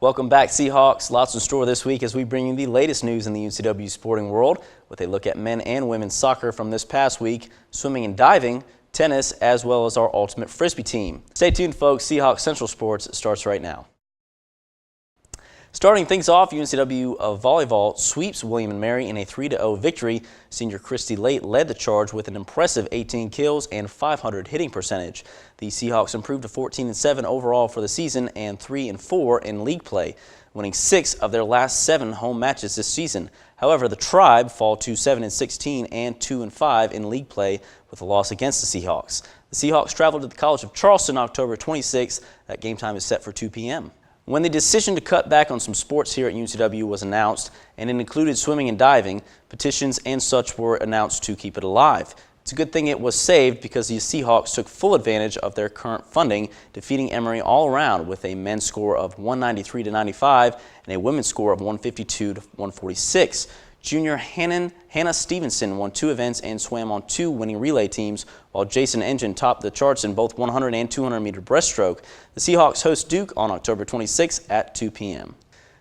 Welcome back, Seahawks. Lots in store this week as we bring you the latest news in the UNCW sporting world with a look at men and women's soccer from this past week, swimming and diving, tennis, as well as our ultimate frisbee team. Stay tuned, folks. Seahawks Central Sports starts right now. Starting things off, UNCW volleyball sweeps William & Mary in a 3-0 victory. Senior Christy Late led the charge with an impressive 18 kills and .500 hitting percentage. The Seahawks improved to 14-7 overall for the season and 3-4 in league play, winning 6 of their last 7 home matches this season. However, the Tribe fall to 7-16 and 2-5 in league play with a loss against the Seahawks. The Seahawks traveled to the College of Charleston October 26th. That game time is set for 2 p.m. When the decision to cut back on some sports here at UNCW was announced, and it included swimming and diving, petitions and such were announced to keep it alive. It's a good thing it was saved because the Seahawks took full advantage of their current funding, defeating Emory all around with a men's score of 193-95 and a women's score of 152-146. Junior Hannah Stevenson won 2 events and swam on 2 winning relay teams, while Jason Engine topped the charts in both 100 and 200 meter breaststroke. The Seahawks host Duke on October 26 at 2 p.m.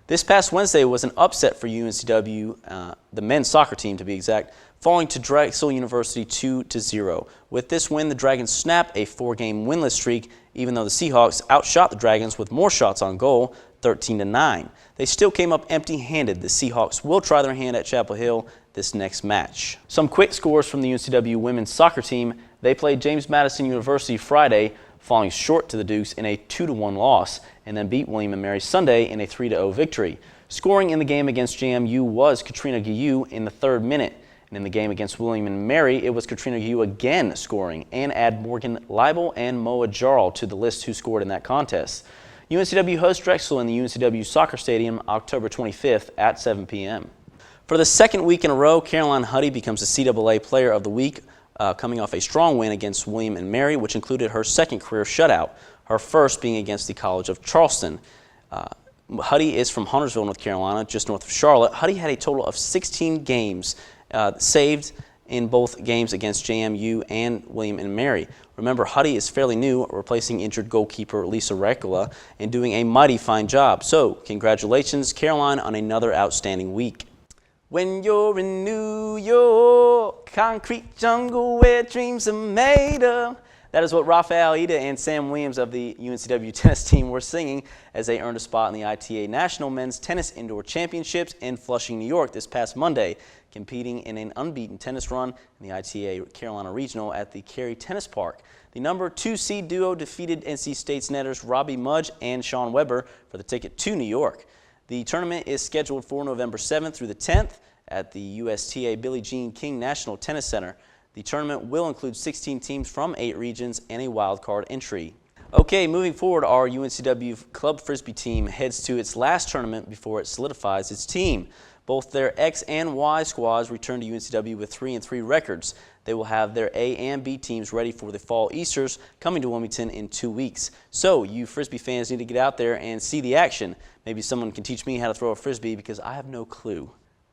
This past Wednesday was an upset for UNCW, the men's soccer team to be exact, falling to Drexel University 2-0. With this win, the Dragons snapped a 4-game winless streak, even though the Seahawks outshot the Dragons with more shots on goal, 13-9. They still came up empty-handed. The Seahawks will try their hand at Chapel Hill this next match. Some quick scores from the UNCW women's soccer team. They played James Madison University Friday, falling short to the Dukes in a 2-1 loss, and then beat William & Mary Sunday in a 3-0 victory. Scoring in the game against JMU was Katrina Guillou in the 3rd minute. And in the game against William & Mary, it was Katrina Guillou again scoring, and add Morgan Leibel and Moa Jarl to the list who scored in that contest. UNCW hosts Drexel in the UNCW Soccer Stadium October 25th at 7 p.m. For the 2nd week in a row, Caroline Huddy becomes the CAA Player of the Week, coming off a strong win against William & Mary, which included her 2nd career shutout, her first being against the College of Charleston. Huddy is from Huntersville, North Carolina, just north of Charlotte. Huddy had a total of 16 games saved in both games against JMU and William & Mary. Remember, Huddy is fairly new, replacing injured goalkeeper Lisa Reckula and doing a mighty fine job. So, congratulations, Caroline, on another outstanding week. When you're in New York, concrete jungle where dreams are made of. That is what Rafael, Aita, and Sam Williams of the UNCW tennis team were singing as they earned a spot in the ITA National Men's Tennis Indoor Championships in Flushing, New York this past Monday, competing in an unbeaten tennis run in the ITA Carolina Regional at the Cary Tennis Park. The number 2 seed duo defeated NC State's netters Robbie Mudge and Sean Weber for the ticket to New York. The tournament is scheduled for November 7th through the 10th at the USTA Billie Jean King National Tennis Center. The tournament will include 16 teams from 8 regions and a wildcard entry. Okay, moving forward, our UNCW Club Frisbee team heads to its last tournament before it solidifies its team. Both their X and Y squads return to UNCW with 3-3 records. They will have their A and B teams ready for the Fall Easters coming to Wilmington in 2 weeks. So, you Frisbee fans need to get out there and see the action. Maybe someone can teach me how to throw a Frisbee because I have no clue.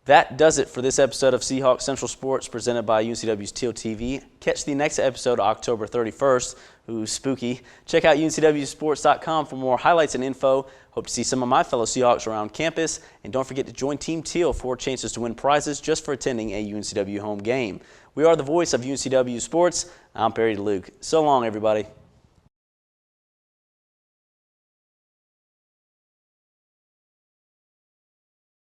That does it for this episode of Seahawks Central Sports presented by UNCW's TealTV. Catch the next episode October 31st. Ooh, spooky. Check out uncwsports.com for more highlights and info. Hope to see some of my fellow Seahawks around campus. And don't forget to join Team Teal for chances to win prizes just for attending a UNCW home game. We are the voice of UNCW Sports. I'm Perry Deluke. So long, everybody.